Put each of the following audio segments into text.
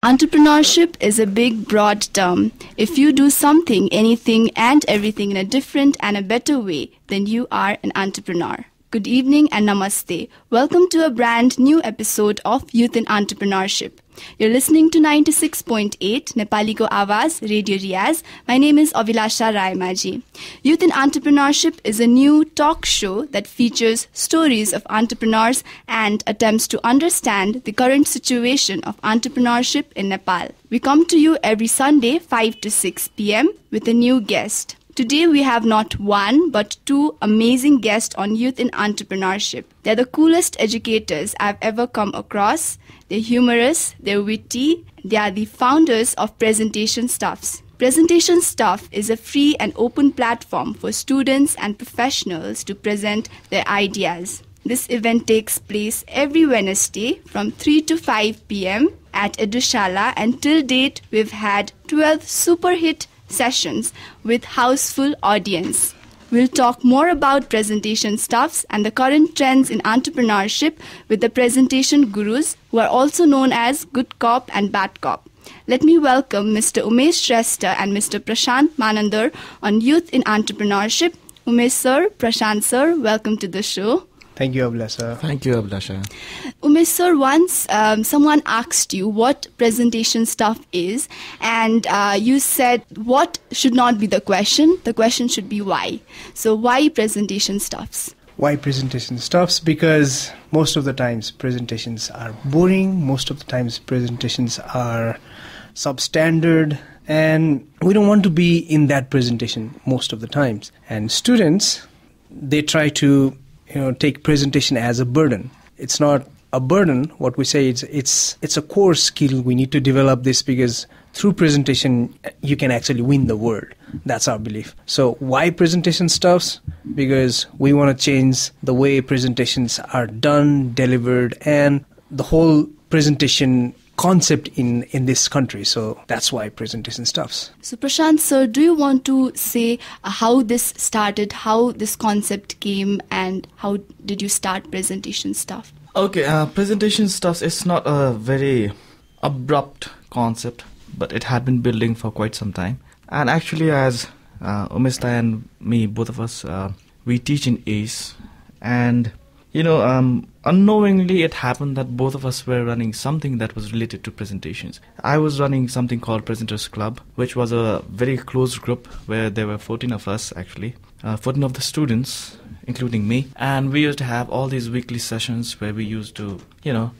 Entrepreneurship is a big, broad term. If you do something, anything, and everything in a different and a better way, then you are an entrepreneur. Good evening and namaste. Welcome to a brand new episode of Youth in Entrepreneurship. You're listening to 96.8 Nepali Ko Awaz Radio Riyaz. My name is Abhilasha Rayamajhi. Youth in Entrepreneurship is a new talk show that features stories of entrepreneurs and attempts to understand the current situation of entrepreneurship in Nepal. We come to you every Sunday 5 to 6 p.m. with a new guest. Today we have not one but two amazing guests on Youth in Entrepreneurship. They're the coolest educators I've ever come across. They're humorous, they're witty, they are the founders of Presentation Stuffs. Presentation Stuff is a free and open platform for students and professionals to present their ideas. This event takes place every Wednesday from 3 to 5 p.m. at Edushala, and till date we've had 12 super hit sessions with houseful audience. We'll talk more about presentation stuffs and the current trends in entrepreneurship with the presentation gurus, who are also known as Good Cop and Bad Cop. Let me welcome Mr. Umesh Shrestha and Mr. Prashant Manandar on Youth in Entrepreneurship. Umesh sir, Prashant sir, welcome to the show. Thank you, Abhilasha. Thank you, Abhilasha. Umesh sir, once someone asked you what presentation stuff is, and you said what should not be the question should be why. So why presentation stuffs? Why presentation stuffs? Because most of the times presentations are boring, most of the times presentations are substandard, and we don't want to be in that presentation most of the times. And students, they try to take presentation as a burden. It's not a burden. What we say it's a core skill. We need to develop this because through presentation you can actually win the world. That's our belief. So why presentation stuffs? Because we want to change the way presentations are done, delivered, and the whole presentation concept in this country. So that's why presentation stuffs. So Prashant sir, do you want to say how this started, how this concept came, and how did you start presentation stuff? Okay, presentation stuffs is not a very abrupt concept, but it had been building for quite some time. And actually, as Umesh and me, both of us, we teach in ACE, and unknowingly it happened that both of us were running something that was related to presentations. I was running something called Presenters Club, which was a very close group where there were 14 of us actually, 14 of the students, including me. And we used to have all these weekly sessions where we used to,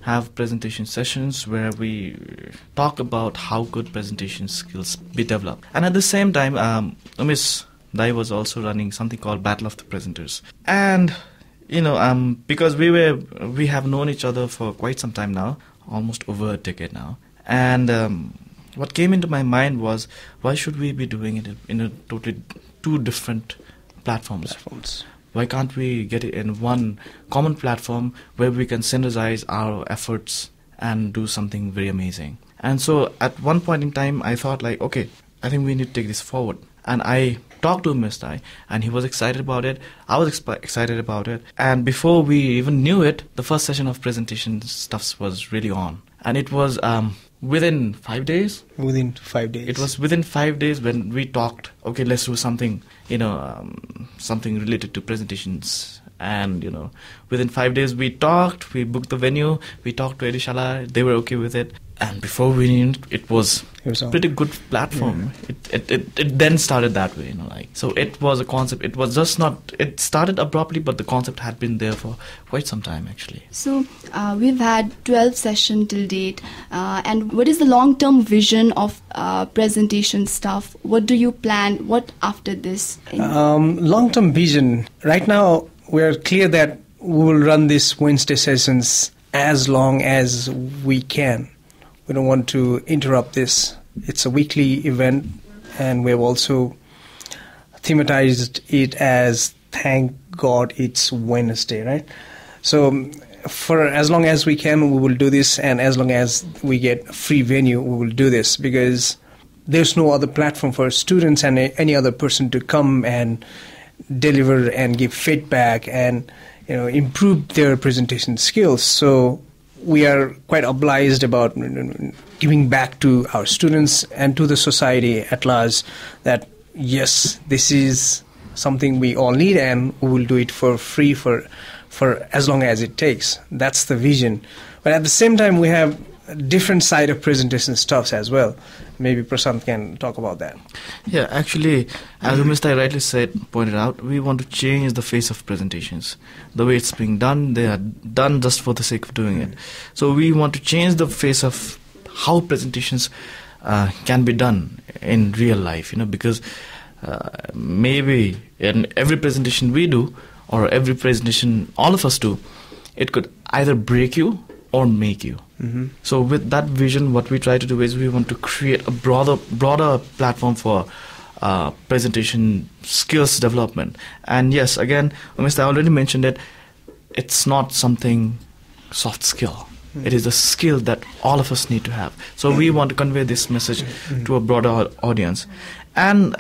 have presentation sessions where we talk about how good presentation skills be developed. And at the same time, Umesh Dai was also running something called Battle of the Presenters. And because we have known each other for quite some time now, almost over a decade now. And what came into my mind was, why should we be doing it in a totally two different platforms? Why can't we get it in one common platform where we can synergize our efforts and do something very amazing? And so at one point in time, I thought okay, I think we need to take this forward. And I talked to Mr. and he was excited about it. I was excited about it. And before we even knew it, the first session of presentation stuffs was really on. And it was within 5 days. Within 5 days. It was within 5 days when we talked, okay, let's do something, something related to presentations. And, within 5 days we talked, we booked the venue, we talked to Edushala, they were okay with it. And before we knew it was a pretty good platform. Yeah. It then started that way, So it was a concept. It was just not, it started abruptly, but the concept had been there for quite some time, actually. So we've had 12 sessions till date. And what is the long-term vision of presentation stuff? What do you plan? What after this? Long-term vision. Right now, we're clear that we will run these Wednesday sessions as long as we can. We don't want to interrupt this. It's a weekly event, and we've also thematized it as thank God it's Wednesday, right? So for as long as we can, we will do this, and as long as we get a free venue, we will do this, because there's no other platform for students and any other person to come and deliver and give feedback and improve their presentation skills. So we are quite obliged about giving back to our students and to the society at large that, yes, this is something we all need and we will do it for free for as long as it takes. That's the vision. But at the same time, we have a different side of presentation stuffs as well. Maybe Prashant can talk about that. Yeah, actually, as Mr. rightly pointed out, we want to change the face of presentations. The way it's being done, they are done just for the sake of doing it. So we want to change the face of how presentations can be done in real life, because maybe in every presentation we do, or every presentation all of us do, it could either break you or make you. Mm-hmm. So with that vision, what we try to do is we want to create a broader platform for presentation skills development. And yes, again, Mr. I already mentioned it, it's not something soft skill. Mm-hmm. It is a skill that all of us need to have. So we want to convey this message to a broader audience. And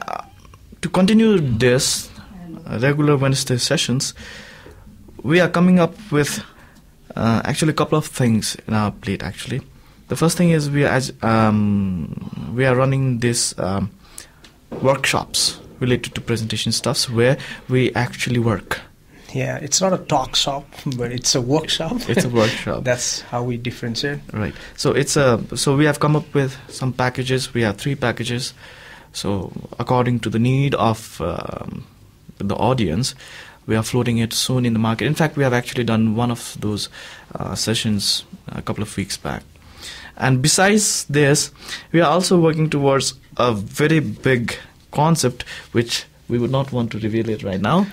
to continue this regular Wednesday sessions, we are coming up with actually a couple of things in our plate. Actually, the first thing is we are running this workshops related to presentation stuffs where we actually work. Yeah, it's not a talk shop, but it's a workshop. It's a workshop. That's how we differentiate. Right. So so we have come up with some packages. We have 3 packages. So according to the need of the audience, we are floating it soon in the market. In fact, we have actually done one of those sessions a couple of weeks back. And besides this, we are also working towards a very big concept, which we would not want to reveal it right now.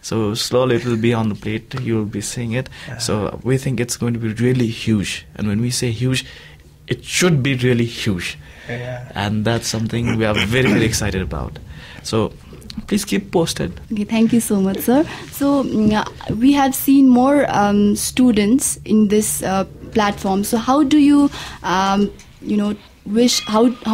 So slowly it will be on the plate. You will be seeing it. So we think it's going to be really huge. And when we say huge, it should be really huge. Yeah. And that's something we are very, very excited about. So please keep posted. Okay, thank you so much, sir. So we have seen more students in this platform. So how do you, how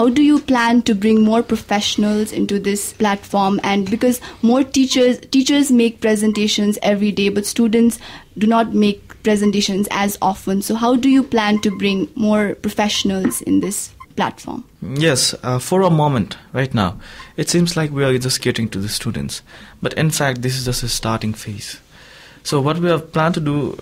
do you plan to bring more professionals into this platform? And because more teachers make presentations every day, but students do not make presentations as often. So how do you plan to bring more professionals in this platform? Yes, for a moment right now, it seems like we are just catering to the students. But in fact, this is just a starting phase. So what we have planned to do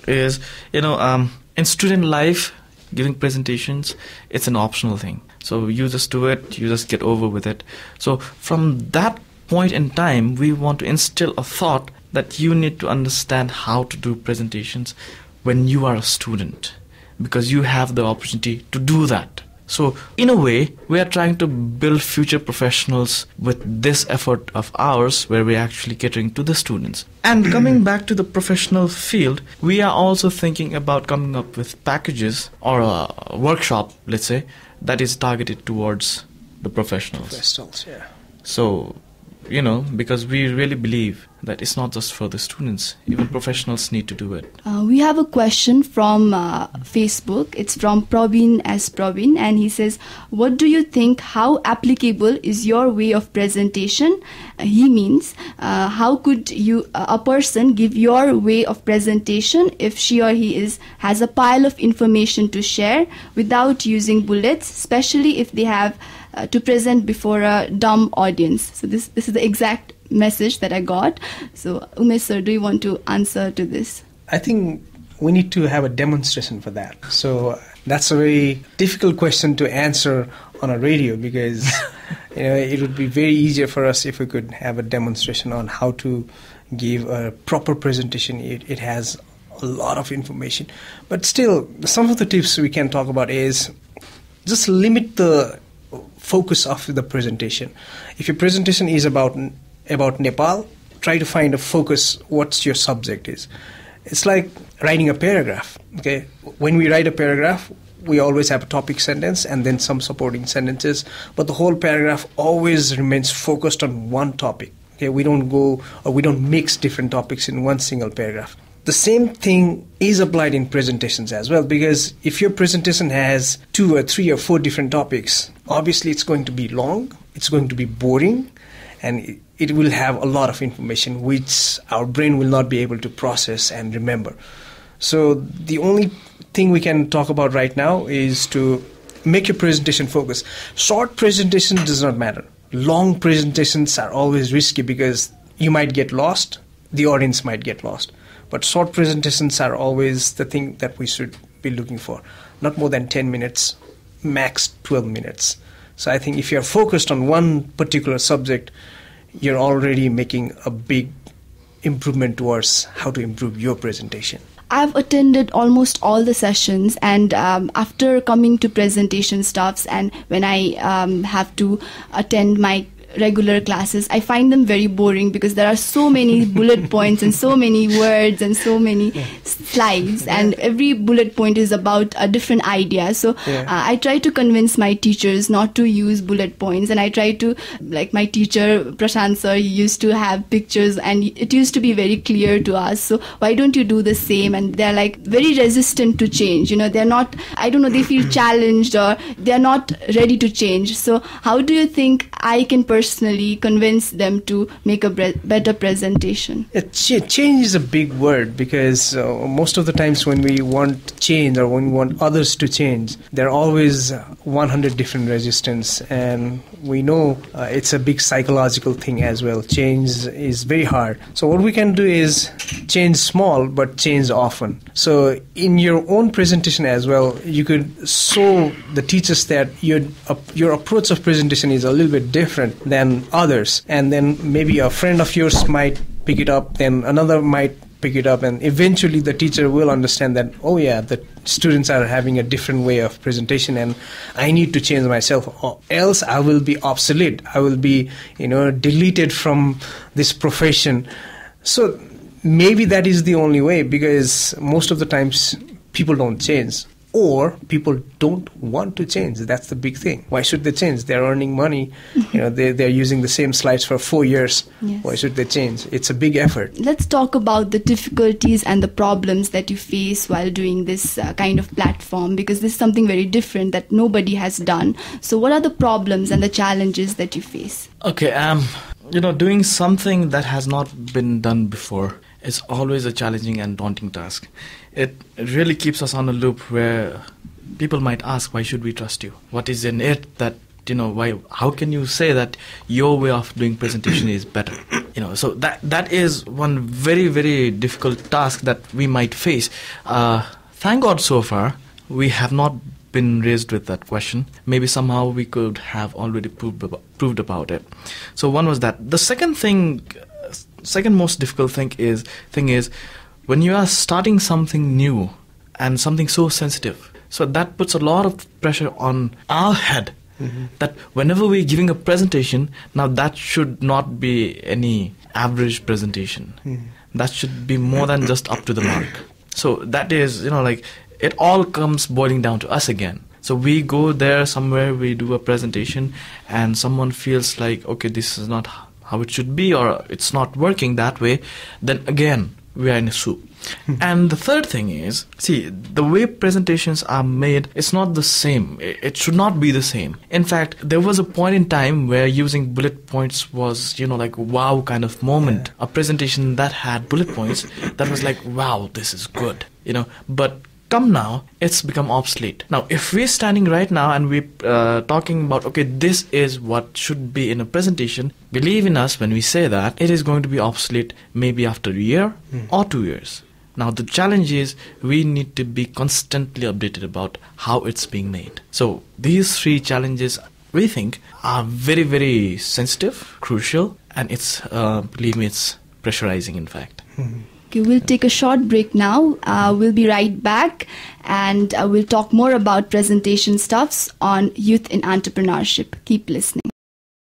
is, in student life, giving presentations, it's an optional thing. So you just do it, you just get over with it. So from that point in time, we want to instill a thought that you need to understand how to do presentations when you are a student, because you have the opportunity to do that. So in a way, we are trying to build future professionals with this effort of ours, where we're actually catering to the students. And coming back to the professional field, we are also thinking about coming up with packages or a workshop, let's say, that is targeted towards the professionals. Professionals, yeah. So, because we really believe that it's not just for the students, even professionals need to do it. We have a question from Facebook. It's from Praveen S. Praveen, and he says, what do you think, how applicable is your way of presentation? He means, how could a person give your way of presentation if she or he has a pile of information to share without using bullets, especially if they have to present before a dumb audience? So this is the exact message that I got. So Umesh sir, do you want to answer to this? I think we need to have a demonstration for that. So that's a very difficult question to answer on a radio, because it would be very easier for us if we could have a demonstration on how to give a proper presentation. It has a lot of information, but still some of the tips we can talk about is just limit the focus of the presentation. If your presentation is about Nepal, try to find a focus what your subject is. It's like writing a paragraph. Okay, when we write a paragraph, we always have a topic sentence and then some supporting sentences, but the whole paragraph always remains focused on one topic. Okay, we don't mix different topics in one single paragraph. The same thing is applied in presentations as well, because if your presentation has 2 or 3 or 4 different topics, obviously it's going to be long, it's going to be boring, and it will have a lot of information which our brain will not be able to process and remember. So the only thing we can talk about right now is to make your presentation focus. Short presentation does not matter. Long presentations are always risky because you might get lost, the audience might get lost. But short presentations are always the thing that we should be looking for. Not more than 10 minutes, max 12 minutes. So I think if you're focused on one particular subject, you're already making a big improvement towards how to improve your presentation. I've attended almost all the sessions, and after coming to presentation stuffs and when I have to attend my regular classes, I find them very boring because there are so many bullet points and so many words and so many slides, and every bullet point is about a different idea. So I try to convince my teachers not to use bullet points, and I try to, like my teacher Prashant sir, he used to have pictures and it used to be very clear to us. So why don't you do the same? And they're like very resistant to change. They're not, I don't know, they feel challenged or they're not ready to change. So how do you think I can personally convince them to make a better presentation? Change is a big word because most of the times when we want change or when we want others to change, there are always 100 different resistance, and we know it's a big psychological thing as well. Change is very hard. So what we can do is change small but change often. So in your own presentation as well, you could show the teachers that your approach of presentation is a little bit different than others, and then maybe a friend of yours might pick it up, then another might pick it up, and eventually the teacher will understand that, oh yeah, the students are having a different way of presentation and I need to change myself, or else I will be obsolete, I will be deleted from this profession. So maybe that is the only way, because most of the times people don't change, or people don't want to change. That's the big thing. Why should they change? They're earning money. They're using the same slides for 4 years. Yes. Why should they change? It's a big effort. Let's talk about the difficulties and the problems that you face while doing this kind of platform, because this is something very different that nobody has done. So what are the problems and the challenges that you face? Okay, doing something that has not been done before is always a challenging and daunting task. It really keeps us on a loop where people might ask, why should we trust you? What is in it that, how can you say that your way of doing presentation is better? So that is one very, very difficult task that we might face. Thank God so far, we have not been raised with that question. Maybe somehow we could have already proved about it. So one was that. The second most difficult thing is when you are starting something new and something so sensitive. So that puts a lot of pressure on our head, that whenever we're giving a presentation, now that should not be any average presentation. That should be more than just up to the mark. So that is, it all comes boiling down to us again. So we go there somewhere, we do a presentation, and someone feels like, okay, this is not how it should be, or it's not working that way, then again, we are in a soup. And the third thing is, the way presentations are made, it's not the same. It should not be the same. In fact, there was a point in time where using bullet points was, wow kind of moment. A presentation that had bullet points, that was like, wow, this is good. But come now, it's become obsolete. Now, if we're standing right now and we're talking about, okay, this is what should be in a presentation, believe in us when we say that, it is going to be obsolete maybe after a year or 2 years. Now, the challenge is we need to be constantly updated about how it's being made. So these three challenges, we think, are very, very sensitive, crucial, and it's, believe me, it's pressurizing, in fact. Okay, we'll take a short break now. We'll be right back, and we'll talk more about presentation stuffs on Youth in Entrepreneurship. Keep listening.